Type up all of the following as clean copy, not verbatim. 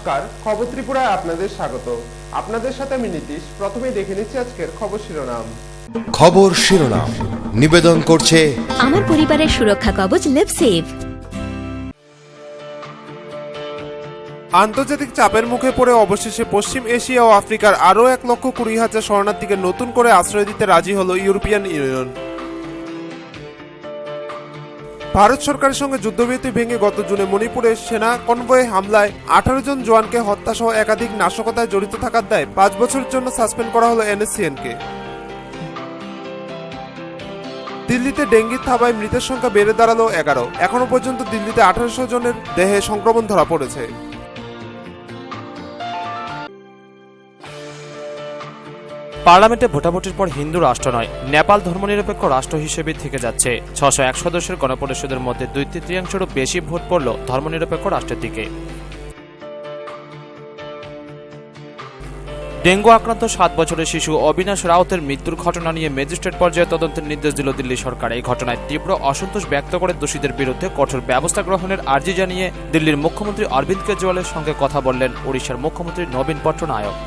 নমস্কার, খবর ত্রিপুরায় আপনাদের স্বাগত। আপনাদের সাথে আমি নীতিশ। প্রথমেই দেখে নিচ্ছি আজকের খবর শিরোনাম। খবর শিরোনাম নিবেদন করছে আমার পরিবারের সুরক্ষা কবচ লিভসেভ। আন্তর্জাতিক চাপের মুখে পড়ে অবশেষে পশ্চিম এশিয়া ও আফ্রিকার আরও 1,20,000 শরণার্থীকে নতুন করে আশ্রয় দিতে রাজি হল ইউরোপিয়ান ইউনিয়ন। ভারত সরকারের সঙ্গে যুদ্ধবিরতি ভেঙে গত জুনে মণিপুরে সেনা কনভয়ে হামলায় 18 জন জওয়ানকে হত্যাসহ একাধিক নাশকতায় জড়িত থাকার দায়ে 5 বছরের জন্য সাসপেন্ড করা হলো এনএসসিএনকে। দিল্লিতে ডেঙ্গির থাবায় মৃতের সংখ্যা বেড়ে দাঁড়ালো 11। এখনো পর্যন্ত দিল্লিতে 1800 জনের দেহে সংক্রমণ ধরা পড়েছে। পার্লামেন্টে ভোটাভুটির পর হিন্দু রাষ্ট্র নয়, নেপাল ধর্মনিরপেক্ষ রাষ্ট্র হিসেবে থেকে যাচ্ছে। 601 সদস্যের গণপরিষদের মধ্যে 2/3-এরও বেশি ভোট পড়ল ধর্মনিরপেক্ষ রাষ্ট্রের দিকে। ডেঙ্গু আক্রান্ত 7 বছরের শিশু অবিনাশ রাউতের মৃত্যুর ঘটনা নিয়ে ম্যাজিস্ট্রেট পর্যায়ে তদন্তের নির্দেশ দিল দিল্লি সরকার। এই ঘটনায় তীব্র অসন্তোষ ব্যক্ত করে দোষীদের বিরুদ্ধে কঠোর ব্যবস্থা গ্রহণের আর্জি জানিয়ে দিল্লির মুখ্যমন্ত্রী অরবিন্দ কেজরিওয়ালের সঙ্গে কথা বললেন ওড়িশার মুখ্যমন্ত্রী নবীন পট্টনায়ক।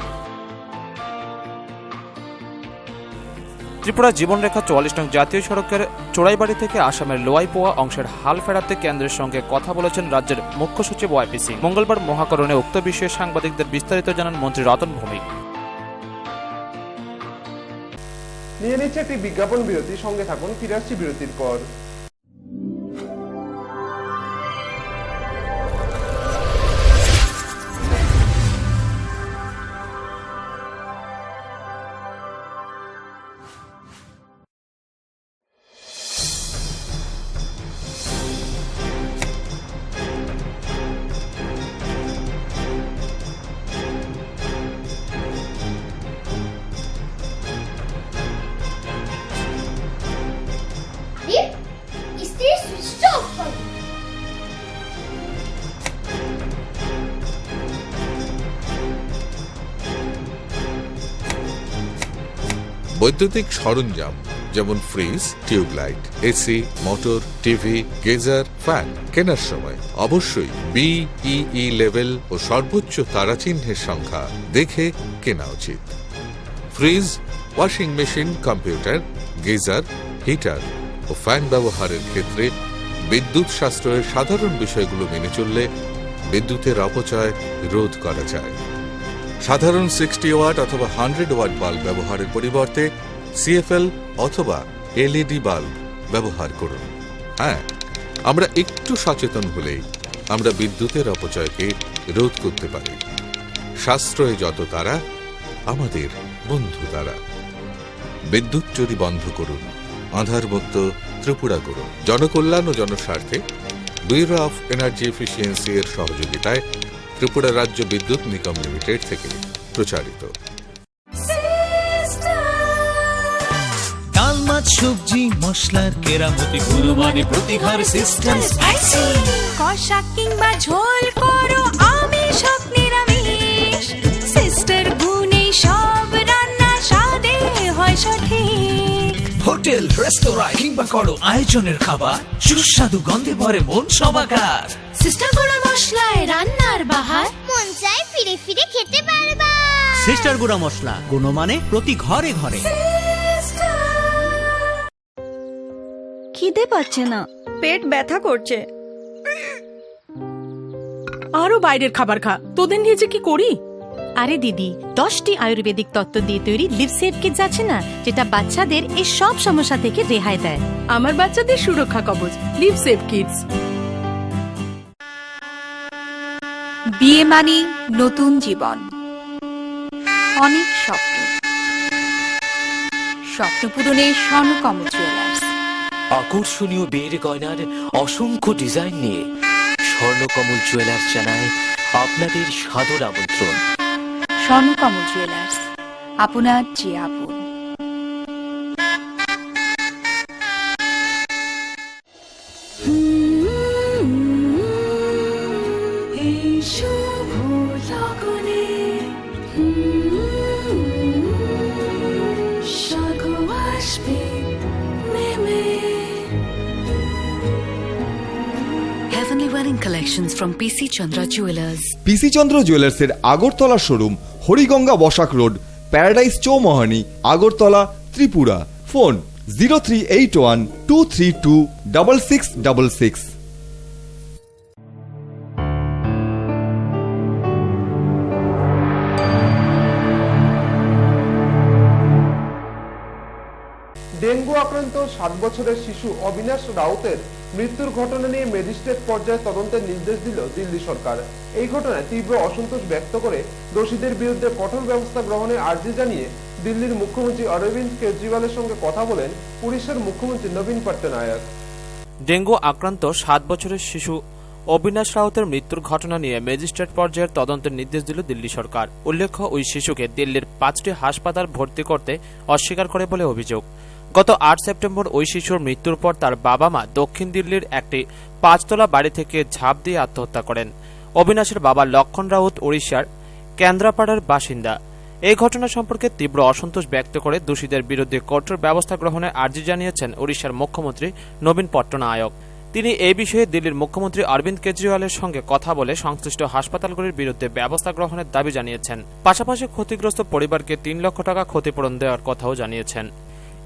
ত্রিপুরা জীবনরেখা 44 নং জাতীয় সড়কের চোরাইবাড়ি থেকে আসামের লোয়াইপোয়া অংশের হাল ফেরাতে কেন্দ্রের সঙ্গে কথা বলেছেন রাজ্যের মুখ্য সচিব ওয়াইপি সিং। মঙ্গলবার মহাকরণে উক্ত বিষয়ে সাংবাদিকদের বিস্তারিত জানান মন্ত্রী রতন ভৌমিক। নিয়ে নিচ্ছে একটি বিজ্ঞাপন বিরতি, সঙ্গে থাকুন, ফিরে আসছি বিরতির পর। বৈদ্যুতিক সরঞ্জাম যেমন fridge, tubelight, AC, motor, TV, geyser, fan কেনার সময় অবশ্যই BEE লেভেল ও সর্বোচ্চ তারাচিহ্নের সংখ্যা দেখে কেনা উচিত। Fridge, washing machine, computer, geyser, heater ও ফ্যান ব্যবহারের ক্ষেত্রে বিদ্যুৎ সাশ্রয়ের সাধারণ বিষয়গুলো মেনে চললে বিদ্যুতের অপচয় রোধ করা যায়। সাধারণ 60 ওয়াট অথবা 100 ওয়াট বাল্ব ব্যবহারের পরিবর্তে CFL অথবা LED বাল্ব ব্যবহার করুন। হ্যাঁ, আমরা একটু সচেতন হলেই আমরা বিদ্যুতের অপচয়কে রোধ করতে পারি। সাশ্রয়ে যত তারা, আমাদের বন্ধু তারা। বিদ্যুৎ চুরি বন্ধ করুন, আধারমুক্ত ত্রিপুরা করুন। জনকল্যাণ ও জনস্বার্থে ব্যুরো অফ এনার্জি এফিসিয়েন্সি এর সহযোগিতায় ত্রিপুরা রাজ্য বিদ্যুৎ নিগম লিমিটেড থেকে প্রচারিত। ডাল, মাছ, সবজি, মশলার কেরামতি গুণমানে প্রতিঘর সিস্টেম স্পাইসি। কষা কিংবা ঝোল করো আমিষ হোক নিরামিষ, সিস্টার গুণে সব রান্না স্বাদে হয় সঠিক। হোটেল, রেস্তোরাঁ কিংবা করো আয়োজনের খাবার, সুস্বাদু গন্ধে ভরে মন সবাকার। সিস্টার গুঁড়া মশলায় রান্নার বাহার, মন চাই ফিরে ফিরে খেতে পারবা। সিস্টার গুঁড়া মশলা, গুণমানে প্রতি ঘরে ঘরে। খিদে পাচ্ছে না, পেট ব্যথা করছে। আরো বাইরের খাবার খা, তোদের নিয়ে যে কি করি। আরে দিদি, 10টি আয়ুর্বেদিক তত্ত্ব দিয়ে তৈরি লিভসেভ কিটস আছে না, যেটা বাচ্চাদের এই সব সমস্যা থেকে রেহাই দেয়। আমার বাচ্চাদের সুরক্ষা কবচ লিভসেভ কিডস। বিয়ে মানে নতুন জীবন, অনেক স্বপ্ন, স্বপ্ন পূরণে স্বর্ণকমল জুয়েলার্স। আকর্ষণীয় বিয়ের গয়নার অসংখ্য ডিজাইন নিয়ে স্বর্ণকমল জুয়েলার্স জানায় আপনাদের সাদর আমন্ত্রণ। স্বর্ণকমল জুয়েলার্স, আপনার যে আপন। collections from PC Chandra Jewelers. PC Chandra জুয়েলার্সের Agartala showroom, Hariganga Basak road, paradise Chowmuhani, Agartala, Tripura. Phone 0381-232-6666। Dengue আক্রান্ত 7 বছরের শিশু অবিনাশ রাউতের মৃত্যুর ঘটনা নিয়ে ম্যাজিস্ট্রেট পর্যায়ে তদন্তের নির্দেশ দিল দিল্লি সরকার। এই ঘটনায় তীব্র অসন্তোষ ব্যক্ত করে দোষীদের বিরুদ্ধে কঠোর ব্যবস্থা গ্রহণের আর্জি জানিয়ে দিল্লির মুখ্যমন্ত্রী অরবিন্দ কেজরিওয়ালের সঙ্গে কথা বলেন উড়িষ্যার মুখ্যমন্ত্রী নবীন পট্টনায়ক। ডেঙ্গু আক্রান্ত 7 বছরের শিশু অবিনাশ রাউতের মৃত্যুর ঘটনা নিয়ে ম্যাজিস্ট্রেট পর্যায়ের তদন্তের নির্দেশ দিল দিল্লি সরকার। উল্লেখ্য, ওই শিশুকে দিল্লির 5টি হাসপাতাল ভর্তি করতে অস্বীকার করে বলে অভিযোগ। গত 8 সেপ্টেম্বর ওই শিশুর মৃত্যুর পর তার বাবা মা দক্ষিণ দিল্লির একটি 5তলা বাড়ি থেকে ঝাঁপ দিয়ে আত্মহত্যা করেন। অবিনাশের বাবা লক্ষণ রাউত ওড়িশার কেন্দ্রাপাড়ার বাসিন্দা। এই ঘটনা সম্পর্কে তীব্র অসন্তোষ ব্যক্ত করে দোষীদের বিরুদ্ধে কঠোর ব্যবস্থা গ্রহণের আর্জি জানিয়েছেন ওড়িশার মুখ্যমন্ত্রী নবীন পট্টনায়ক। তিনি এই বিষয়ে দিল্লির মুখ্যমন্ত্রী অরবিন্দ কেজরিওয়ালের সঙ্গে কথা বলে সংশ্লিষ্ট হাসপাতালগুলির বিরুদ্ধে ব্যবস্থা গ্রহণের দাবি জানিয়েছেন। পাশাপাশি ক্ষতিগ্রস্ত পরিবারকে 3 লক্ষ টাকা ক্ষতিপূরণ দেওয়ার কথাও জানিয়েছেন।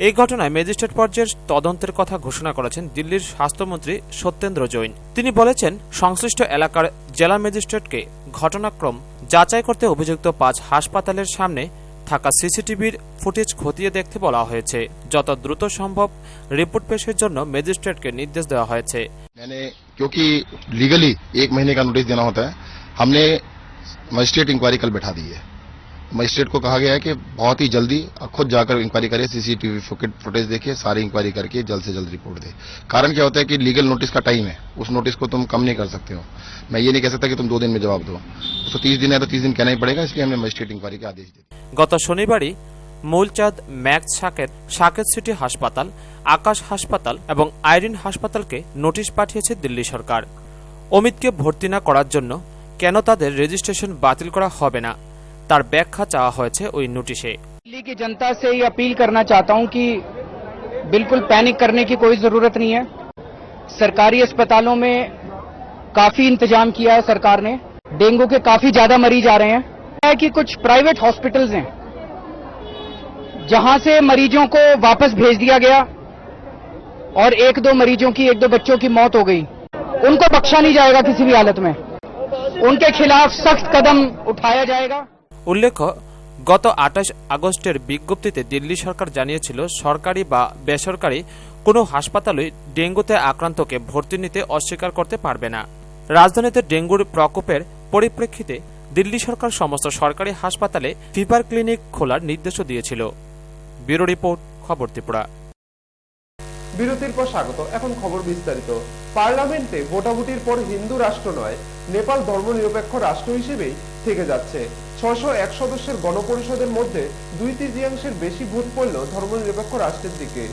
এই ঘটনায় ম্যাজিস্ট্রেট পর্যায়ের তদন্তের কথা ঘোষণা করেছেন দিল্লির স্বাস্থ্যমন্ত্রী সত্যেন্দ্র জৈন। তিনি বলেছেন, সংশ্লিষ্ট এলাকার জেলা ম্যাজিস্ট্রেটকে ঘটনাক্রম যাচাই করতে অভিযুক্ত 5 হাসপাতালের সামনে থাকা সিসিটিভির ফুটেজ খতিয়ে দেখতে বলা হয়েছে। যত দ্রুত সম্ভব রিপোর্ট পেশের জন্য ম্যাজিস্ট্রেটকে নির্দেশ দেওয়া হয়েছে। क्योंकि लीगली 1 महीने का नोटिस देना होता है, हमने मजिस्ट्रेट इंक्वायरी कल बैठा दी है। मजिस्ट्रेट को कहा गया है कि बहुत ही जल्दी खुद जाकर इंक्वायरी करे, सीसीटीवी फुटेज देखे, सारी इंक्वायरी करके जल्द से जल्द रिपोर्ट दे। कारण क्या होता है कि लीगल नोटिस का टाइम है, उस नोटिस को तुम कम नहीं कर सकते हो। मैं ये नहीं कह सकता कि तुम 2 दिन में जवाब दो, उसको 30 दिन है तो 30 दिन कहना ही पड़ेगा, इसलिए हमने मजिस्ट्रेट इंक्वायरी के आदेश दिए। গত শনিবারই মূলচাঁদ, ম্যাক্স সাকেত সিটি হাসপাতাল, আকাশ হাসপাতাল এবং আইরিন হাসপাতালকে নোটিশ পাঠিয়েছে দিল্লি সরকার। অমিতকে ভর্তি না করার জন্য কেন তাদের রেজিস্ট্রেশন বাতিল করা হবে না তার ব্যাখ্যা চাওয়া হয়েছে ওই নোটিশে। दिल्ली की जनता से ये अपील करना चाहता हूं कि बिल्कुल पैनिक करने की कोई जरूरत नहीं है। सरकारी अस्पतालों में काफी इंतजाम किया है सरकार ने। डेंगू के काफी ज्यादा मरीज आ रहे हैं। है कि कुछ प्राइवेट हॉस्पिटल्स हैं जहां से मरीजों को वापस भेज दिया गया और 1-2 मरीजों की 1-2 बच्चों की मौत हो गई। उनको बख्शा नहीं जाएगा किसी भी हालत में, उनके खिलाफ सख्त कदम उठाया जाएगा। উল্লেখ্য, গত 28 আগস্টের বিজ্ঞপ্তিতে দিল্লি সরকার জানিয়েছিল সরকারি বা বেসরকারি কোনো হাসপাতালে ডেঙ্গুতে আক্রান্তকে ভর্তি নিতে অস্বীকার করতে পারবে না। রাজধানীতে ডেঙ্গুর প্রকোপের পরিপ্রেক্ষিতে দিল্লি সরকার সমস্ত সরকারি হাসপাতালে ফিভার ক্লিনিক খোলার নির্দেশও দিয়েছিল। ব্যুরো রিপোর্ট, খবর ত্রিপুরা। বিরতির পর স্বাগত, এখন খবর বিস্তারিত। পার্লামেন্টে ভোটাভুটির পর হিন্দু রাষ্ট্র নয়, নেপাল ধর্মনিরপেক্ষ রাষ্ট্র হিসেবেই থেকে যাচ্ছে। 601 সদস্যের গণপরিষদের মধ্যে 2/3 বেশি ভোট পড়ল ধর্মনিরপেক্ষ রাষ্ট্রের দিকে।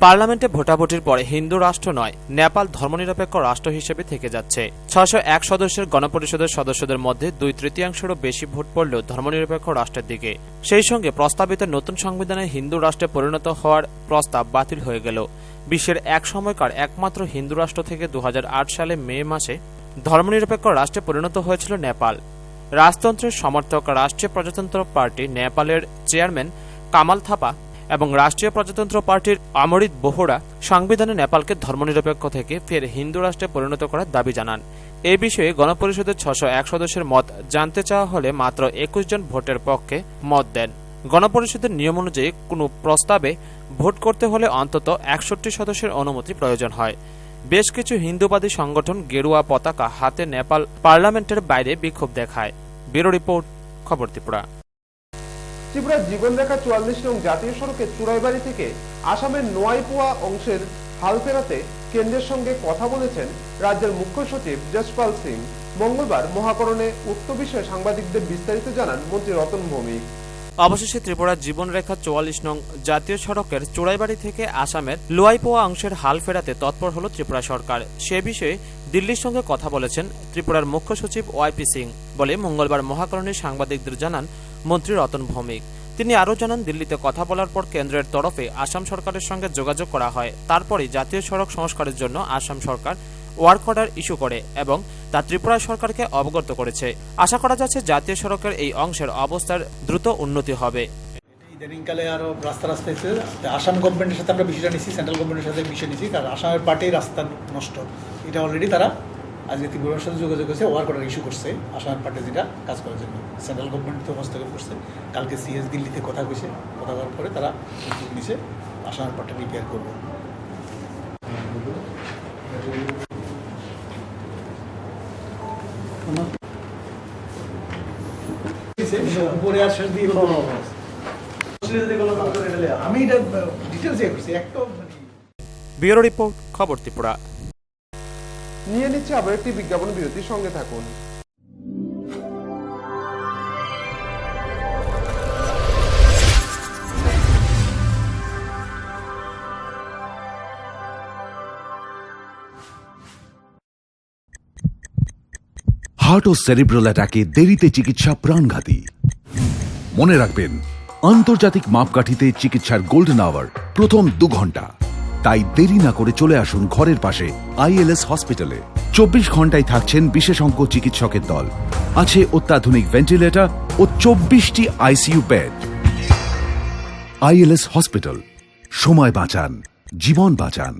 পার্লামেন্টে ভোটাভুটির পরে হিন্দু রাষ্ট্র নয়, নেপাল ধর্মনিরপেক্ষ রাষ্ট্র হিসেবে থেকে যাচ্ছে। 601 সদস্যের গণপরিষদের সদস্যদের মধ্যে 2/3 বেশি ভোট পড়ল ধর্মনিরপেক্ষ রাষ্ট্রের দিকে। সেই সঙ্গে প্রস্তাবিত নতুন সংবিধানে হিন্দু রাষ্ট্রে পরিণত হওয়ার প্রস্তাব বাতিল হয়ে গেল। বিশ্বের এক সময়কার একমাত্র হিন্দু রাষ্ট্র থেকে 2008 সালে মে মাসে ধর্মনিরপেক্ষ রাষ্ট্রে পরিণত হয়েছিল নেপাল। রাজতন্ত্রের সমর্থক রাষ্ট্রীয় প্রজাতন্ত্র পার্টি নেপালের চেয়ারম্যান কামাল থাপা এবং রাষ্ট্রীয় প্রজাতন্ত্র পার্টির অমরিত বোহরা সংবিধানে নেপালকে ধর্মনিরপেক্ষ থেকে ফের হিন্দু রাষ্ট্রে পরিণত করার দাবি জানান। এ বিষয়ে গণপরিষদের 601 সদস্যের মত জানতে চাওয়া হলে মাত্র 21 জন ভোটের পক্ষে মত দেন। গণপরিষদের নিয়ম অনুযায়ী কোনো প্রস্তাবে ভোট করতে হলে অন্তত 61 সদস্যের অনুমতি প্রয়োজন হয়। বেশ কিছু হিন্দুবাদী সংগঠন গেরুয়া পতাকা হাতে নেপাল পার্লামেন্টের বাইরে বিক্ষোভ দেখায়। ব্যুরো রিপোর্ট, খবর ত্রিপুরা। ত্রিপুরার জীবনরেখা 44 নং জাতীয় সড়কের চুরাইবাড়ি থেকে আসামের নোয়াইপোয়া অংশের হাল ফেরাতে কেন্দ্রের সঙ্গে কথা বলেছেন রাজ্যের মুখ্য সচিব যশপাল সিং। মঙ্গলবার মহাকরণে উক্ত বিষয়ে সাংবাদিকদের বিস্তারিত জানান মন্ত্রী রতন ভৌমিক। অবশেষে ত্রিপুরার জীবনরেখা 44 নং জাতীয় সড়কের চোরাইবাড়ি থেকে আসামের লুয়াইপোয়া অংশের হাল ফেরাতে তৎপর হল ত্রিপুরা সরকার। সে বিষয়ে দিল্লির সঙ্গে কথা বলেছেন ত্রিপুরার মুখ্য সচিব ওয়াইপি সিং বলে মঙ্গলবার মহাকরণে সাংবাদিকদের জানান মন্ত্রী রতন ভৌমিক। তিনি আরও জানান, দিল্লিতে কথা বলার পর কেন্দ্রের তরফে আসাম সরকারের সঙ্গে যোগাযোগ করা হয়। তারপরই জাতীয় সড়ক সংস্কারের জন্য আসাম সরকার ওয়ার্ক অর্ডার ইস্যু করে এবং তা ত্রিপুরা সরকারকে অবগত করেছে। আশা করা যাচ্ছে জাতীয় সড়কের এই অংশের অবস্থার দ্রুত উন্নতি হবে। ইদানিংকালে আরও রাস্তা এসেছে, আসাম গভর্নমেন্টের সাথে আমরা বিষয়টা নিচ্ছি, সেন্ট্রাল গভর্নমেন্টের সাথে বিষয় নিচ্ছি, কারণ আসামের পার্টির রাস্তা নষ্ট, এটা অলরেডি তারা আজকে ত্রিপুরার সাথে যোগাযোগ করেছে, ওয়ার্ক অর্ডার ইস্যু করছে আসামের পার্টি যেটা কাজ করার জন্য। সেন্ট্রাল গভর্নমেন্ট তো হস্তক্ষেপ করছে, কালকে সিএস দিল্লিতে কথা কইছে, কথা বলার পরে তারা উদ্যোগ নিছে আসামের পার্টি রিপেয়ার করবে। উপরে আর শেষ দিয়ে আমি এটা ডিটেলস করছি একটা। ব্যুরো রিপোর্ট, খবর ত্রিপুরা। নিয়ে নিচ্ছে আবার একটি বিজ্ঞাপন বিরতি, সঙ্গে থাকুন। হার্ট ও সেরিব্রাল অ্যাটাকে দেরিতে চিকিৎসা প্রাণঘাতী। মনে রাখবেন, আন্তর্জাতিক মাপকাঠিতে চিকিৎসার গোল্ডেন আওয়ার প্রথম 2 ঘন্টা। তাই দেরি না করে চলে আসুন ঘরের পাশে আইএলএস হসপিটালে। 24 ঘন্টায় থাকছেন বিশেষজ্ঞ চিকিৎসকের দল, আছে অত্যাধুনিক ভেন্টিলেটর ও 24টি আইসিইউ বেড। আইএলএস হসপিটাল, সময় বাঁচান, জীবন বাঁচান।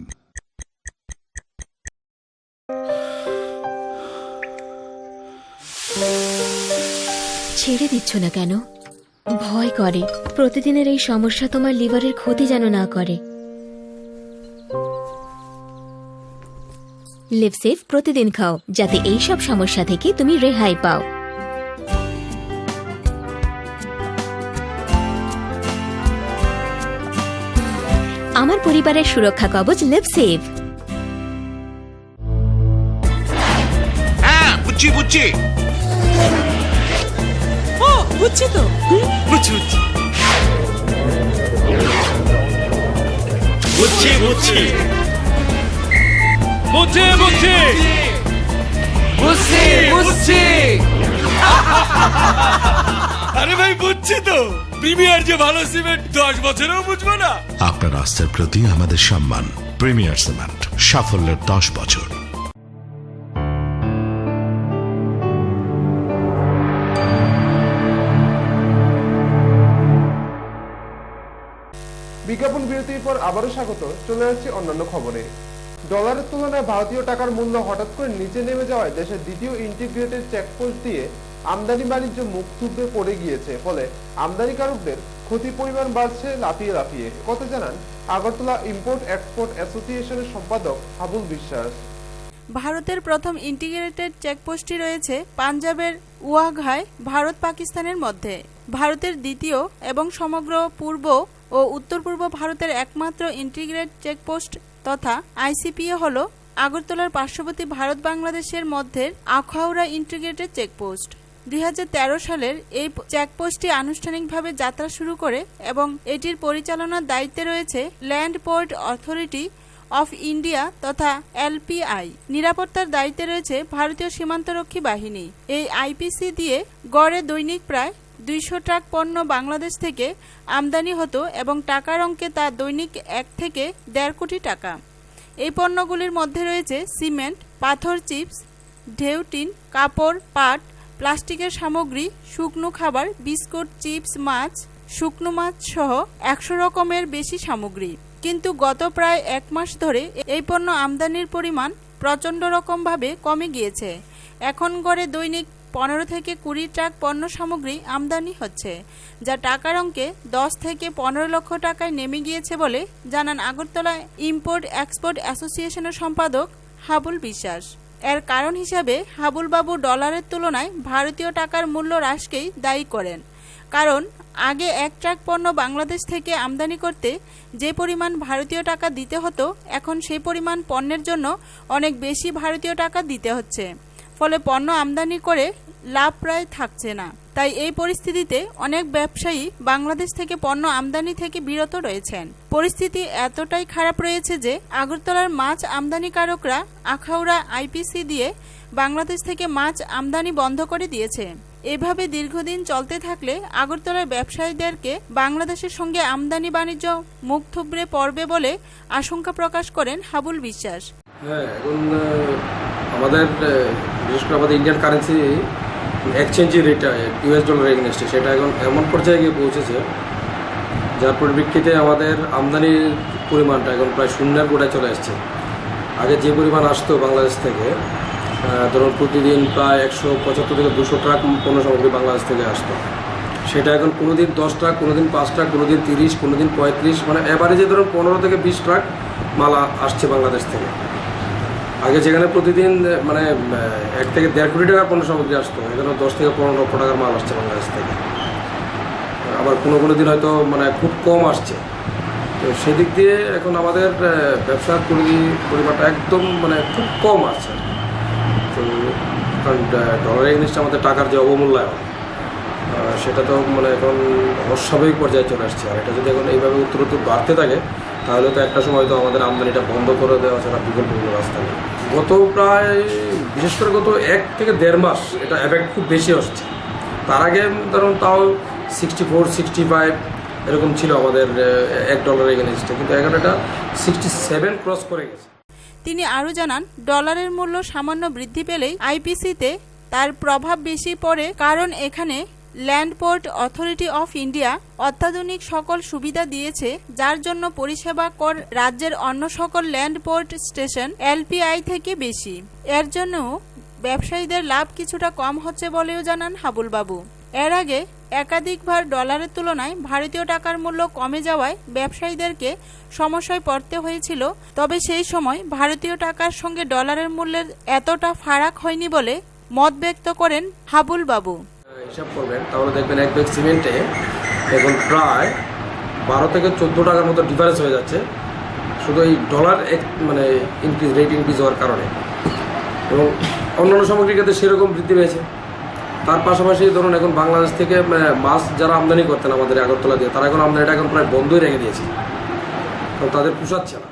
ছেড়ে দিচ্ছ না কেন? ভয় করে প্রতিদিনের এই সমস্যা তোমার লিভারের ক্ষতি যেন না করে। লিভসেভ প্রতিদিন খাও, যাতে এই সব সমস্যা থেকে তুমি রেহাই পাও। আমার পরিবারের সুরক্ষা কবচ লিভসেভ। হ্যাঁ, বুঝছি বুঝছি বুঝছি তো, বুঝছি বুঝছি বুঝছি বুঝছি বুঝছি বুঝছি বুঝছি বুঝছি আরে ভাই বুঝছি তো, প্রিমিয়ার যে ভালো সিমেন্ট 10 বছরেও বুঝবো না। আপনার আস্থার প্রতি আমাদের সম্মান। প্রিমিয়ার সিমেন্ট, সাফল্যের 10 বছর। বিজ্ঞাপন বিরতির পর আবারও স্বাগত। চলে যাচ্ছে অন্যান্য খবরে। ডলারের তুলনায় ভারতীয় টাকার মূল্য হঠাৎ করে নিচে নেমে যাওয়ায় দেশের দ্বিতীয় ইন্টিগ্রেটেড চেকপোস্ট দিয়ে আমদানি বাণিজ্য মুখ থুবড়ে পড়ে গিয়েছে। ফলে আমদানিকারকদের ক্ষতি পরিমাণ বাড়ছে লাফিয়ে লাফিয়ে। কথা জানান আগরতলা ইম্পোর্ট এক্সপোর্ট অ্যাসোসিয়েশনের সম্পাদক হাবুল বিশ্বাস। ভারতের প্রথম ইন্টিগ্রেটেড চেকপোস্টটি রয়েছে পাঞ্জাবের ওয়াঘায় ভারত পাকিস্তানের মধ্যে। ভারতের দ্বিতীয় এবং সমগ্র পূর্ব ও উত্তর পূর্ব ভারতের একমাত্র ইন্টিগ্রেটেড চেকপোস্ট তথা আইসিপিএ হল আগরতলার পার্শ্ববর্তী ভারত বাংলাদেশের মধ্যে আখাউড়া ইন্টিগ্রেটেড চেকপোস্ট। 2013 সালের এই চেকপোস্টটি আনুষ্ঠানিকভাবে যাত্রা শুরু করে এবং এটির পরিচালনার দায়িত্বে রয়েছে land port authority of India তথা এলপিআই। নিরাপত্তার দায়িত্বে রয়েছে ভারতীয় সীমান্তরক্ষী বাহিনী। এই আইপিসি দিয়ে গড়ে দৈনিক প্রায় 200 ট্রাক পণ্য বাংলাদেশ থেকে আমদানি হতো এবং টাকার অঙ্কে তা দৈনিক 1 থেকে 1.5 কোটি টাকা। এই পণ্যগুলির মধ্যে রয়েছে সিমেন্ট, পাথর চিপস, ঢেউ টিন, কাপড়, পাট, প্লাস্টিকের সামগ্রী, শুকনো খাবার, বিস্কুট, চিপস, মাছ, শুকনো মাছ সহ 100 রকমের বেশি সামগ্রী। কিন্তু গত প্রায় 1 মাস ধরে এই পণ্য আমদানির পরিমাণ প্রচণ্ড রকমভাবে কমে গিয়েছে। এখন গড়ে দৈনিক 15 থেকে 20 ট্রাক পণ্য সামগ্রী আমদানি হচ্ছে, যা টাকার অঙ্কে 10 থেকে 15 লক্ষ টাকায় নেমে গিয়েছে বলে জানান আগরতলা ইম্পোর্ট এক্সপোর্ট অ্যাসোসিয়েশনের সম্পাদক হাবুল বিশ্বাস। এর কারণ হিসাবে হাবুল বাবু ডলারের তুলনায় ভারতীয় টাকার মূল্য হ্রাসকেই দায়ী করেন। কারণ আগে 1 ট্রাক পণ্য বাংলাদেশ থেকে আমদানি করতে যে পরিমাণ ভারতীয় টাকা দিতে হতো, এখন সেই পরিমাণ পণ্যের জন্য অনেক বেশি ভারতীয় টাকা দিতে হচ্ছে। ফলে পণ্য আমদানি করে লাভ প্রায় থাকছে না। তাই এই পরিস্থিতিতে অনেক ব্যবসায়ী বাংলাদেশ থেকে পণ্য আমদানি থেকে বিরত রয়েছেন। পরিস্থিতি এতটাই খারাপ রয়েছে যে আগরতলার মাছ আমদানিকারকরা আখাউড়া আইপিসি দিয়ে বাংলাদেশ থেকে মাছ আমদানি বন্ধ করে দিয়েছে। এভাবে দীর্ঘদিন চলতে থাকলে আগরতলার ব্যবসায়ীদেরকে বাংলাদেশের সঙ্গে আমদানি বাণিজ্য মুখ থুবড়ে পড়বে বলে আশঙ্কা প্রকাশ করেন হাবুল বিশ্বাস। হ্যাঁ, এখন আমাদের বিশেষ করে আমাদের ইন্ডিয়ান কারেন্সি এক্সচেঞ্জের রেটটা ইউএস ডলার এগেনস্টে সেটা এখন এমন পর্যায়ে গিয়ে পৌঁছেছে যার পরিপ্রেক্ষিতে আমাদের আমদানির পরিমাণটা এখন প্রায় শূন্যের গোড়ায় চলে আসছে। আগে যে পরিমাণ আসতো বাংলাদেশ থেকে, ধরুন প্রতিদিন প্রায় 175 থেকে 200 ট্রাক পণ্য সামগ্রী বাংলাদেশ থেকে আসতো, সেটা এখন কোনো দিন 10 ট্রাক, কোনো দিন 5 ট্রাক, কোনো দিন 30, কোনো দিন 35, মানে এভারেজে ধরুন 15 থেকে 20 ট্রাক মাল আসছে বাংলাদেশ থেকে। আগে যেখানে প্রতিদিন মানে 1 থেকে 1.5 কোটি টাকার পণ্য সামগ্রী আসতো, এখানে 10 থেকে 15 লক্ষ টাকার মাল আসছে বাংলাদেশ থেকে। আবার কোনো দিন হয়তো মানে খুব কম আসছে। তো সেদিক দিয়ে এখন আমাদের ব্যবসার পরিমাণটা একদম মানে খুব কম আছে। তো কারণ ডলার এগেনস্টে আমাদের টাকার যে অবমূল্যায়ন সেটা তো মানে এখন অস্বাভাবিক পর্যায়ে চলে আসছে। আর এটা যদি এখন এইভাবে উত্তরোত্তর বাড়তে থাকে তাহলে তো একটা সময় তো আমাদের আমদানিটা বন্ধ করে দেওয়া ছাড়া বিকল্প কোনো রাস্তা নেই। গত প্রায় বিশেষ করে গত 1 থেকে 1.5 মাস এটা এফেক্ট খুব বেশি আসছে। তার আগে ধরুন তাও 64, 65 এরকম ছিল আমাদের $1 এগেনস্টে, কিন্তু এখন এটা 67 ক্রস করে গেছে। তিনি আরও জানান, ডলারের মূল্য সামান্য বৃদ্ধি পেলেই আইপিসিতে তার প্রভাব বেশি পড়ে, কারণ এখানে land port authority of India অত্যাধুনিক সকল সুবিধা দিয়েছে, যার জন্য পরিষেবা কর রাজ্যের অন্য সকল ল্যান্ড পোর্ট স্টেশন এলপিআই থেকে বেশি। এর জন্য ব্যবসায়ীদের লাভ কিছুটা কম হচ্ছে বলেও জানান হাবুল বাবু। এর আগে একাধিকবার ডলারের তুলনায় ভারতীয় টাকার মূল্য কমে যাওয়ায় ব্যবসায়ীদেরকে সমস্যায় পড়তে হয়েছিল, তবে সেই সময় ভারতীয় টাকার সঙ্গে ডলারের মূল্যের এতটা ফারাক হয়নি বলে মত ব্যক্ত করেন হাবুল বাবু। হিসাব করবেন তাহলে দেখবেন এক ব্যাগ সিমেন্টে এখন প্রায় 12 থেকে 14 টাকার মতো ডিফারেন্স হয়ে যাচ্ছে, শুধু এই ডলার মানে রেট ইনক্রিজ হওয়ার কারণে। এবং অন্যান্য সামগ্রীর ক্ষেত্রে সেরকম বৃদ্ধি পেয়েছে। তার পাশাপাশি ধরুন এখন বাংলাদেশ থেকে মাছ যারা আমদানি করতেন আমাদের আগরতলা দিয়ে, তারা এখন আমদানিটা এখন প্রায় বন্ধই রেখে দিয়েছে, কারণ তাদের পোষাচ্ছে না।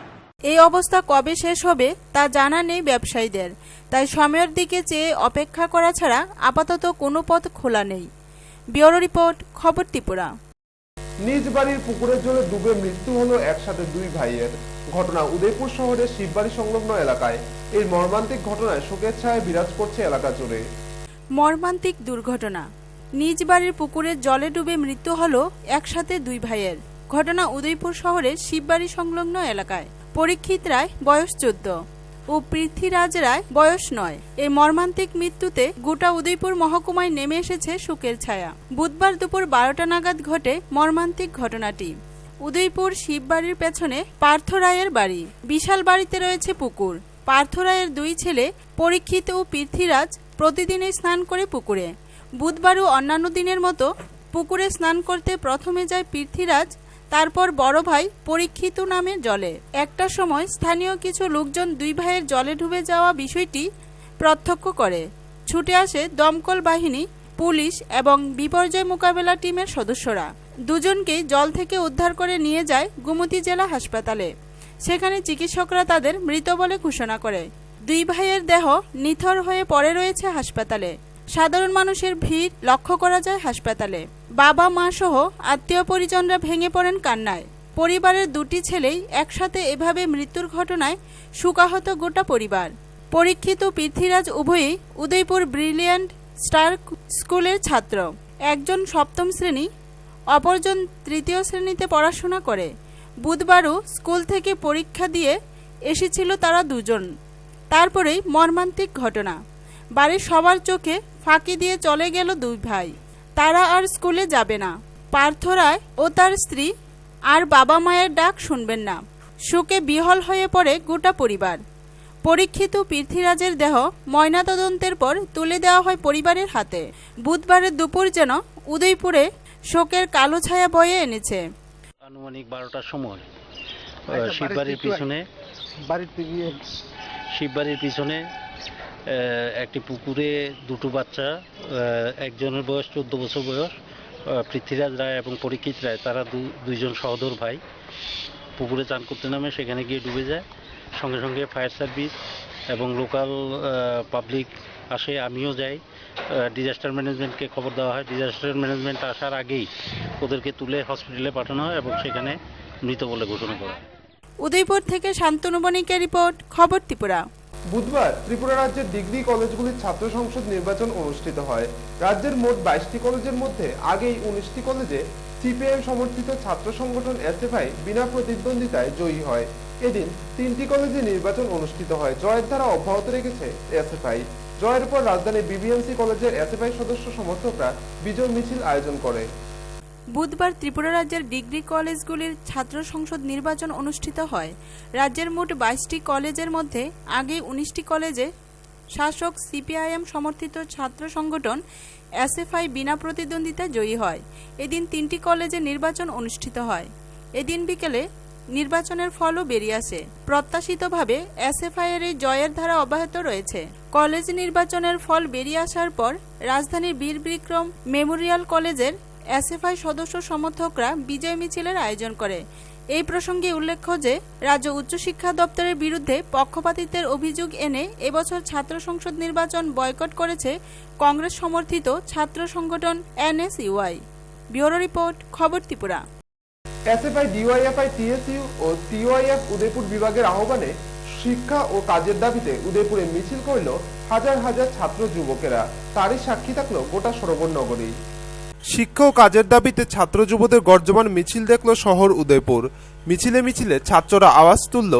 এই অবস্থা কবে শেষ হবে তা জানা নেই ব্যবসায়ীদের, তাই সময়ের দিকে চেয়ে অপেক্ষা করা ছাড়া আপাতত কোনো পথ খোলা নেই। ব্যুরো রিপোর্ট, খবর ত্রিপুরা। নিজ বাড়ির পুকুরের জলে ডুবে মৃত্যু হলো একসাথে 2 ভাইয়ের। ঘটনা উদয়পুর শহরের শিববাড়ি সংলগ্ন এলাকায়। এই মর্মান্তিক ঘটনায় শোকের ছায়া বিরাজ করছে এলাকা জুড়ে। মর্মান্তিক দুর্ঘটনা, নিজ বাড়ির পুকুরের জলে ডুবে মৃত্যু হলো একসাথে 2 ভাইয়ের। ঘটনা উদয়পুর শহরের শিববাড়ি সংলগ্ন এলাকায়। পরীক্ষিত রায় বয়স 14 ও পৃথ্বীরাজ রায় বয়স 9। এই মর্মান্তিক মৃত্যুতে গোটা উদয়পুর মহকুমায় নেমে এসেছে শোকের ছায়া। বুধবার দুপুর 12টা নাগাদ ঘটে মর্মান্তিক ঘটনাটি। উদয়পুর শিববাড়ির পেছনে পার্থ রায়ের বাড়ি। বিশাল বাড়িতে রয়েছে পুকুর। পার্থ রায়ের 2 ছেলে পরীক্ষিত ও পৃথ্বীরাজ প্রতিদিনই স্নান করে পুকুরে। বুধবারও অন্যান্য দিনের মতো পুকুরে স্নান করতে প্রথমে যায় পৃথ্বীরাজ, তারপর বড় ভাই পরীক্ষিত নামে জলে। একটা সময় স্থানীয় কিছু লোকজন 2 ভাইয়ের জলে ডুবে যাওয়া বিষয়টি প্রত্যক্ষ করে। ছুটে আসে দমকল বাহিনী, পুলিশ এবং বিপর্যয় মোকাবেলা টিমের সদস্যরা। দুজনকেই জল থেকে উদ্ধার করে নিয়ে যায় গোমতী জেলা হাসপাতালে। সেখানে চিকিৎসকরা তাদের মৃত বলে ঘোষণা করে। 2 ভাইয়ের দেহ নিথর হয়ে পড়ে রয়েছে হাসপাতালে। সাধারণ মানুষের ভিড় লক্ষ্য করা যায় হাসপাতালে। বাবা মা সহ আত্মীয় পরিজনরা ভেঙে পড়েন কান্নায়। পরিবারের 2টি ছেলেই একসাথে এভাবে মৃত্যুর ঘটনায় শোকাহত গোটা পরিবার। পরীক্ষিত পৃথ্বীরাজ উভয়ই উদয়পুর ব্রিলিয়ান্ট স্টার স্কুলের ছাত্র। একজন 7ম শ্রেণী, অপরজন 3য় শ্রেণীতে পড়াশোনা করে। বুধবারও স্কুল থেকে পরীক্ষা দিয়ে এসেছিল তারা দুজন। তারপরেই মর্মান্তিক ঘটনা। বাড়ির সবার চোখে ফাঁকি দিয়ে চলে গেল 2 ভাই। তারা আর স্কুলে যাবে না। পার্থ রায় ও তার স্ত্রী আর বাবা মায়ের ডাক শুনবেন না। শোকে বিহ্বল হয়ে পড়ে গোটা পরিবার। পরীক্ষিত পৃথ্বীরাজের দেহ ময়নাতদন্তের পর তুলে দেওয়া হয় পরিবারের হাতে। বুধবারের দুপুর যেন উদয়পুরে শোকের কালো ছায়া বয়ে এনেছে। আনুমানিক 12টার সময় শিববাড়ির পিছনে একটি পুকুরে 2টো বাচ্চা, একজনের বয়স 14 বছর বয়স, পৃথ্বীরাজ রায় এবং পরীক্ষিত রায়, তারা 2জন সহোদর ভাই পুকুরে চান করতে নামে সেখানে গিয়ে ডুবে যায়। সঙ্গে সঙ্গে ফায়ার সার্ভিস এবং লোকাল পাবলিক আসে, আমিও যাই। ডিজাস্টার ম্যানেজমেন্টকে খবর দেওয়া হয়। ডিজাস্টার ম্যানেজমেন্ট আসার আগেই ওদেরকে তুলে হসপিটালে পাঠানো হয় এবং সেখানে মৃত বলে ঘোষণা করা হয়। উদয়পুর থেকে শান্তনু বণিকের রিপোর্ট, খবর ত্রিপুরা। বুধবার ত্রিপুরা রাজ্যের ডিগ্রি কলেজগুলির ছাত্র সংসদ নির্বাচন অনুষ্ঠিত হয়। রাজ্যের মোট 22টি কলেজের মধ্যে আগেই 19টি কলেজে সিপিআইএম সমর্থিত ছাত্র সংগঠন এসএফআই বিনা প্রতিদ্বন্দ্বিতায় জয়ী হয়। এদিন 3টি কলেজে নির্বাচন অনুষ্ঠিত হয়। জয়ের ধারা অব্যাহত রেখেছে এসএফআই। জয়ের পর রাজধানীর বিবিএমসি কলেজের এসএফআই সদস্য সমর্থকরা বিজয় মিছিল আয়োজন করে। বুধবার ত্রিপুরা রাজ্যের ডিগ্রি কলেজগুলির ছাত্র সংসদ নির্বাচন অনুষ্ঠিত হয়। রাজ্যের মোট 22টি কলেজের মধ্যে আগে 19টি কলেজে শাসক সিপিআইএম সমর্থিত ছাত্র সংগঠন এসএফআই বিনা প্রতিদ্বন্দ্বিতায় জয়ী হয়। এদিন 3টি কলেজে নির্বাচন অনুষ্ঠিত হয়। এদিন বিকেলে নির্বাচনের ফলও বেরিয়ে আসে। প্রত্যাশিতভাবে এসএফআই এর এই জয়ের ধারা অব্যাহত রয়েছে। কলেজ নির্বাচনের ফল বেরিয়ে আসার পর রাজধানীর বীর বিক্রম মেমোরিয়াল কলেজের এসএফআই সদস্য সমর্থকরা বিজয় মিছিলের আয়োজন করে। এই প্রসঙ্গে উল্লেখ্য যে রাজ্য উচ্চশিক্ষা দপ্তরের বিরুদ্ধে পক্ষপাতিত্বের অভিযোগ এনে এবছর ছাত্র সংসদ নির্বাচন বয়কট করেছে কংগ্রেস সমর্থিত ছাত্র সংগঠন এনএসইউআই। ব্যুরো রিপোর্ট, খবর ত্রিপুরা। এসএফআই, ডিওয়াইএফআই, টিএসইউ ও টিওয়াইএফ উদয়পুর বিভাগের আহ্বানে শিক্ষা ও কাজের দাবিতে উদয়পুরে মিছিল করল হাজার হাজার ছাত্র যুবকেরা। তারই সাক্ষী থাকলো গোটা সরোবর নগরী। শিক্ষা ও কাজের দাবিতে ছাত্র যুবদের গর্জমান মিছিল দেখল শহর উদয়পুর। মিছিলে মিছিলে ছাত্ররা আওয়াজ তুলল,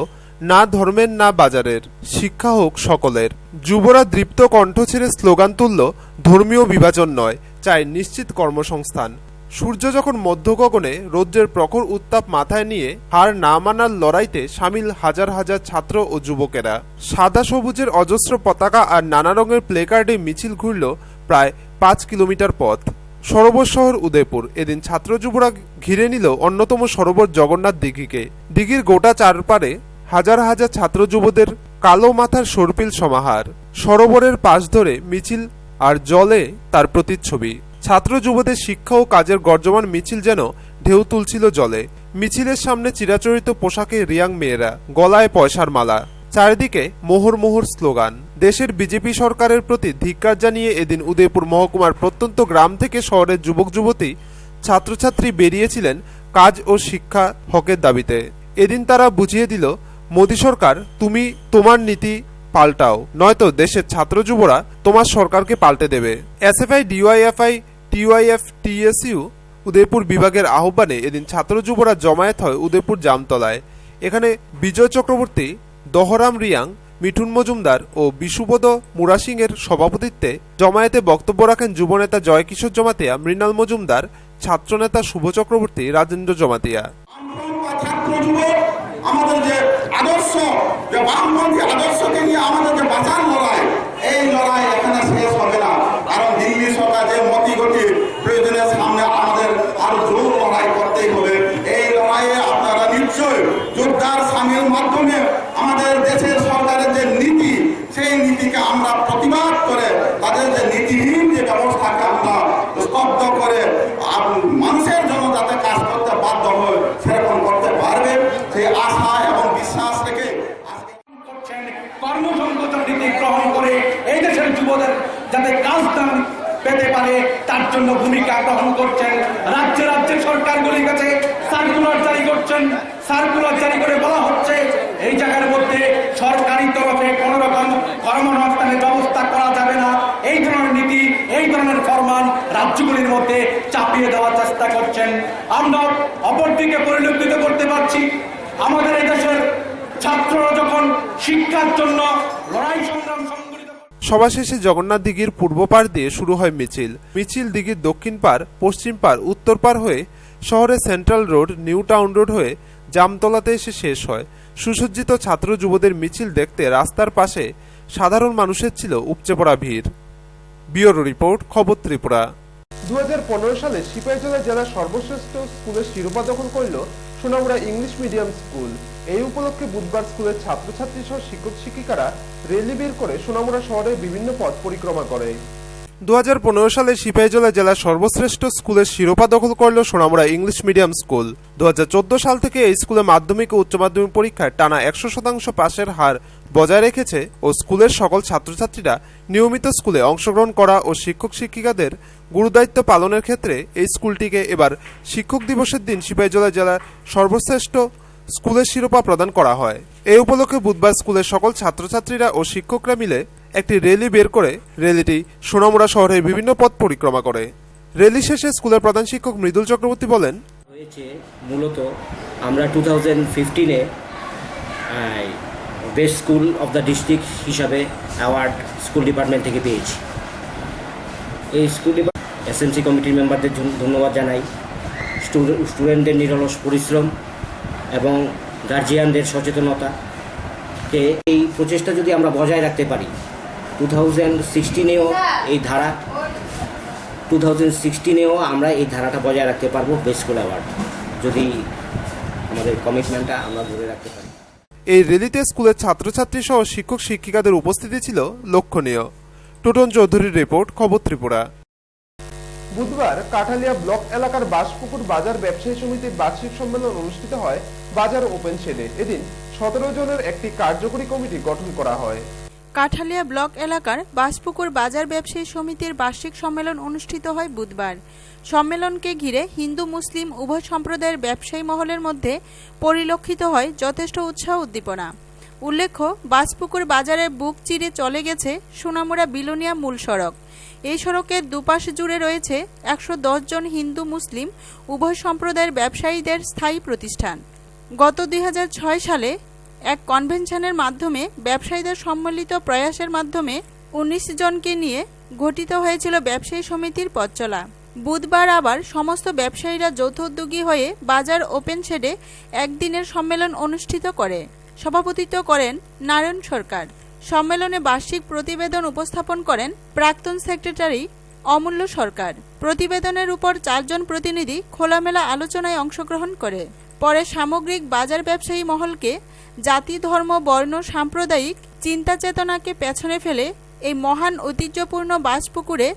না ধর্মের না বাজারের, শিক্ষা হোক সকলের। যুবরা দৃপ্ত কণ্ঠ ছেড়ে স্লোগান তুলল, ধর্মীয় বিভাজন নয়, চাই নিশ্চিত কর্মসংস্থান। সূর্য যখন মধ্য গগনে রৌদ্রের প্রখর উত্তাপ মাথায় নিয়ে হার না মানার লড়াইতে সামিল হাজার হাজার ছাত্র ও যুবকেরা। সাদা সবুজের অজস্র পতাকা আর নানা রঙের প্লেকার্ডে মিছিল ঘুরল প্রায় 5 কিলোমিটার পথ। সরোবর শহর উদয়পুর। এদিন ছাত্র যুবরা ঘিরে নিল অন্যতম সরোবর জগন্নাথ দিঘিকে। দিঘির গোটা চারপারে হাজার হাজার ছাত্র যুবদের কালো মাথার সর্পিল সমাহার। সরোবরের পাশ ধরে মিছিল আর জলে তার প্রতিচ্ছবি। ছাত্র যুবদের শিক্ষা ও কাজের গর্জমান মিছিল যেন ঢেউ তুলছিল জলে। মিছিলের সামনে চিরাচরিত পোশাকে রিয়াং মেয়েরা, গলায় পয়সার মালা, চারিদিকে মোহর মোহর স্লোগান। দেশের বিজেপি সরকারের প্রতি ধিক্কার জানিয়ে এদিন উদয়পুর মহকুমার প্রত্যন্ত গ্রাম থেকে শহরের যুবক যুবতী ছাত্রছাত্রী বেরিয়েছিলেন কাজ ও শিক্ষা হকের দাবিতে। এদিন তারা বুঝিয়ে দিল, মোদী সরকার, তুমি তোমার নীতি পাল্টাও, নয়তো দেশের ছাত্র যুবরা তোমার সরকারকে পাল্টে দেবে। SFI, DYFI, TYF, TSU Udaipur বিভাগের আহ্বানে এদিন ছাত্র যুবরা জমায়েত হয় উদয়পুর জামতলায়। এখানে বিজয় চক্রবর্তী, দহরাম রিয়াং, মিঠুন মজুমদার ও বিশুবোধ মুরা সিং এর সভাপতিত্বে জমায়েতে বক্তব্য রাখেন যুবনেতা জয়কিশোর জমাতিয়া, মৃণাল মজুমদার, ছাত্রনেতা শুভ চক্রবর্তী, রাজেন্দ্র জমাতিয়া। আমাদের যে আদর্শ, যে বামপন্থী আদর্শকে নিয়ে আমাদের যে বাঁচার লড়াই, এই লড়াই এখানে শেষ হবে না। কারণ দিল্লি সরকার যে মতি গতি প্রয়োজনের সামনে আমাদের আরো জোর লড়াই করতেই হবে। এই লড়াইয়ে আপনারা নিশ্চয় যোদ্ধার সামিল মাধ্যমে আমাদের দেশের সরকারের যে নীতি, সেই নীতিকে আমরা প্রতিবাদ করে তাদের যে নীতিহীন যে ব্যবস্থাকে আমরা স্তব্ধ করে মানুষের জন্য যাতে কাজ করতে বাধ্য হয় সেরকম করতে পারবে, সেই আশা এবং বিশ্বাস রেখে কর্মসংস্থান নীতি গ্রহণ করে এই দেশের যুবদের যাতে কাজ পেতে পারে তার জন্য ভূমিকা গ্রহণ করছেন। রাজ্যে রাজ্যের সরকারগুলির কাছে সার্কুলার জারি করছেন। সার্কুলার জারি করে বলা হচ্ছে এই জায়গার মধ্যে সরকারি তরফে কোন রকম কর্মসংস্থানের ব্যবস্থা করা যাবে না। এই ধরনের নীতি, এই ধরনের ফরমান রাজ্যগুলির মধ্যে চাপিয়ে দেওয়ার চেষ্টা করছেন। আমরা অপরদিকে পরিলক্ষিত করতে পারছি আমাদের এই দেশের ছাত্ররা যখন শিক্ষার জন্য লড়াই সংগ্রাম সংগঠিত। সভা শেষে জগন্নাথ দিঘির পূর্ব পার দিয়ে শুরু হয় মিছিল। মিছিল দিঘির দক্ষিণ পার, পশ্চিম পার, উত্তর পার হয়ে শহরের central road, new town road হয়ে জামতলাতে এসে শেষ হয়। সুসজ্জিত ছাত্র যুবদের মিছিল দেখতে রাস্তার পাশে সাধারণ মানুষের ছিল উপচে পড়া ভিড়। ব্যুরো রিপোর্ট, খবর ত্রিপুরা। 2015 সালে সিপাহীজলা জেলার সর্বশ্রেষ্ঠ স্কুলের শিরোপা দখল করল সোনামুড়া ইংলিশ মিডিয়াম স্কুল। এই উপলক্ষে বুধবার স্কুলের ছাত্রছাত্রী সহ শিক্ষক শিক্ষিকারা র্যালি বের করে সোনামুড়া শহরের বিভিন্ন পথ পরিক্রমা করে। 2015 সালে সিপাহীজলা জেলার সর্বশ্রেষ্ঠ স্কুলের শিরোপা দখল করল সোনামুড়া ইংলিশ মিডিয়াম স্কুল। 2014 সাল থেকে এই স্কুলে মাধ্যমিক ও উচ্চ মাধ্যমিক পরীক্ষায় টানা 100% পাশের হার বজায় রেখেছে ও স্কুলের সকল ছাত্রছাত্রীরা নিয়মিত স্কুলে অংশগ্রহণ করা ও শিক্ষক শিক্ষিকাদের গুরুদায়িত্ব পালনের ক্ষেত্রে এই স্কুলটিকে এবার শিক্ষক দিবসের দিন সিপাহীজলা জেলার সর্বশ্রেষ্ঠ স্কুলের শিরোপা প্রদান করা হয়। এই উপলক্ষে বুধবার স্কুলের সকল ছাত্রছাত্রীরা ও শিক্ষকরা মিলে একটি র্যালি বের করে র্যালিটি সোনামুড়া শহরের বিভিন্ন পথ পরিক্রমা করে। র্যালি শেষে স্কুলের প্রধান শিক্ষক মৃদুল চক্রবর্তী বলেন, হয়েছে মূলত আমরা 2015-এ best school of the district হিসাবে অ্যাওয়ার্ড স্কুল ডিপার্টমেন্ট থেকে পেয়েছি। এই স্কুল এসএমসি কমিটির মেম্বারদের ধন্যবাদ জানাই, স্টুডেন্টদের নিরলস পরিশ্রম এবং গার্জিয়ানদের সচেতনতাকে এই প্রচেষ্টা যদি আমরা বজায় রাখতে পারি, 2016-এও এই ধারা 2016-এও আমরা এই ধারাটা বজায় রাখতে পারবো। বেস্ট স্কুল অ্যাওয়ার্ড যদি আমাদের কমিটমেন্টটা আমরা ধরে রাখতে পারি। এই র্যালিতে স্কুলের ছাত্রছাত্রী সহ শিক্ষক শিক্ষিকাদের উপস্থিতি ছিল লক্ষণীয়। টুটন চৌধুরীর রিপোর্ট, খবর ত্রিপুরা। বুধবার কাঠালিয়া ব্লক এলাকার বাসপুকুর বাজার ব্যবসায়ী সমিতির বার্ষিক সম্মেলন অনুষ্ঠিত হয় বাজার ওপেন শেডে। এদিন 17 জনের একটি কার্যকরী কমিটি গঠন করা হয়। কাঠালিয়া ব্লক এলাকার বাসপুকুর বাজার ব্যবসায়ী সমিতির বার্ষিক সম্মেলন অনুষ্ঠিত হয় বুধবার। সম্মেলনকে ঘিরে হিন্দু মুসলিম উভয় সম্প্রদায়ের ব্যবসায়ী মহলের মধ্যে পরিলক্ষিত হয় যথেষ্ট উৎসাহ উদ্দীপনা। উল্লেখ্য, বাসপুকুর বাজারের বুক চিরে চলে গেছে সোনামুড়া বিলোনিয়া মূল সড়ক। এই সড়কের দুপাশ জুড়ে রয়েছে 110 জন হিন্দু মুসলিম উভয় সম্প্রদায়ের ব্যবসায়ীদের স্থায়ী প্রতিষ্ঠান। গত 2006 সালে এক কনভেনশনের মাধ্যমে ব্যবসায়ীদের সম্মিলিত প্রয়াসের মাধ্যমে 19 জনকে নিয়ে গঠিত হয়েছিল ব্যবসায়ী সমিতির পথ চলা। বুধবার আবার সমস্ত ব্যবসায়ীরা যৌথ উদ্যোগী হয়ে বাজার ওপেন শেডে একদিনের সম্মেলন অনুষ্ঠিত করে। সভাপতিত্ব করেন নারায়ণ সরকার। সম্মেলনে বার্ষিক প্রতিবেদন উপস্থাপন করেন প্রাক্তন সেক্রেটারি অমূল্য সরকার। প্রতিবেদনের উপর 4 জন প্রতিনিধি খোলামেলা আলোচনায় অংশগ্রহণ করে। পরে সামগ্রিক বাজার ব্যবসায়ী মহলকে জাতি ধর্ম বর্ণ সাম্প্রদায়িক চিন্তা চেতনাকে পেছনে ফেলে এই মহান ঐতিহ্যপূর্ণ বাসপুকুরে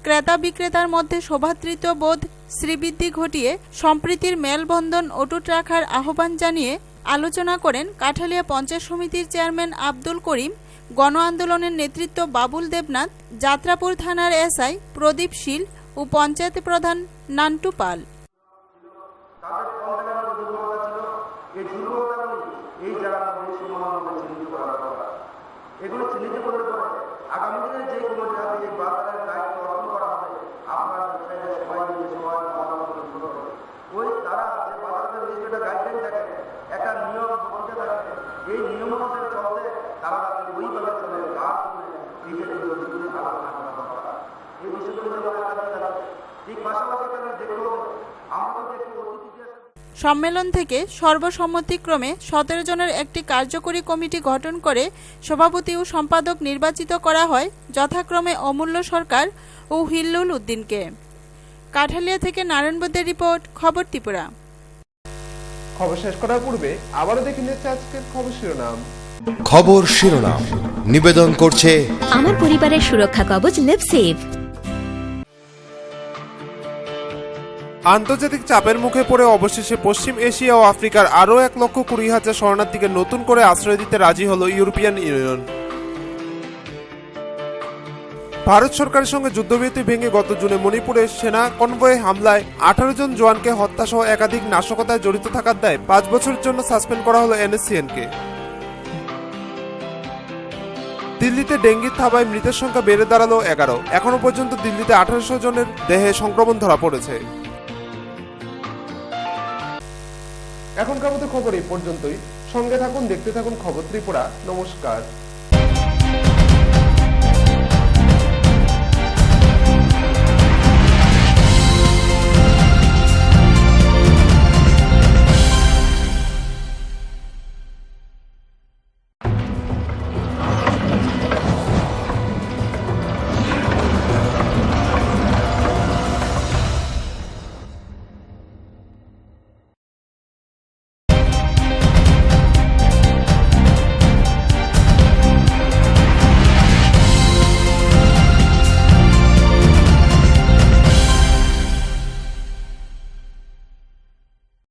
ক্রেতা বিক্রেতার মধ্যে সৌভ্রাতৃত্ব বোধ শ্রীবৃদ্ধি ঘটিয়ে সম্প্রীতির মেলবন্ধন অটুট রাখার আহ্বান জানিয়ে আলোচনা করেন কাঠালিয়া পঞ্চায়েত সমিতির চেয়ারম্যান আব্দুল করিম, গণ আন্দোলনের নেতৃত্ব বাবুল দেবনাথ, যাত্রাপুর থানার এসআই প্রদীপ শীল ও পঞ্চায়েত প্রধান নান্টু পাল। এগুলো চিহ্নিত করলে পরে আগামী দিনে যে কোনো জাতি এই বাজারের দায়িত্ব অর্পণ করা হবে, আপনার সবাই মিলে সবাই ওই তারা যে বাজারের একটা গাইডলাইন থাকে, একটা নিয়ম বলতে থাকে, এই নিয়ম অনুসারে চলতে তারা ওইভাবে চলে গাছ নিজেদের আলোচনা করা দরকার। এই বিষয়গুলো ঠিক পাশাপাশি দেখতে হবে আমরা দেখতে সম্মেলন থেকে সর্বসম্মতিক্রমে 17 জনের একটি কার্যকরী কমিটি গঠন করে সভাপতি ও সম্পাদক নির্বাচিত করা হয় যথাক্রমে অমূল্য সরকার ও হিল্লুল উদ্দিনকে। কাঠালিয়া থেকে নারায়ণ বৈদ্যের রিপোর্ট, খবর ত্রিপুরা। খবর শেষ করার পূর্বে আবারও দেখে নিচ্ছে আজকের খবর শিরোনাম। খবর শিরোনাম নিবেদন করছে আমার পরিবারের সুরক্ষা কবচ লিভসেভ। আন্তর্জাতিক চাপের মুখে পড়ে অবশেষে পশ্চিম এশিয়া ও আফ্রিকার আরও 1,20,000 শরণার্থীকে নতুন করে আশ্রয় দিতে রাজি হল ইউরোপিয়ান ইউনিয়ন। ভারত সরকারের সঙ্গে যুদ্ধবিরতি ভেঙে গত জুনে মণিপুরে সেনা কনভয়ে হামলায় 18 জন জওয়ানকে হত্যা সহ একাধিক নাশকতায় জড়িত থাকার দায়ে 5 বছরের জন্য সাসপেন্ড করা হলো এনএসসিএনকে। দিল্লিতে ডেঙ্গির থাবায় মৃতের সংখ্যা বেড়ে দাঁড়ালো 11। এখনো পর্যন্ত দিল্লিতে 1800 জনের দেহে সংক্রমণ ধরা পড়েছে। এখনকার মতো খবর এই পর্যন্তই। সঙ্গে থাকুন, দেখতে থাকুন খবর ত্রিপুরা। নমস্কার।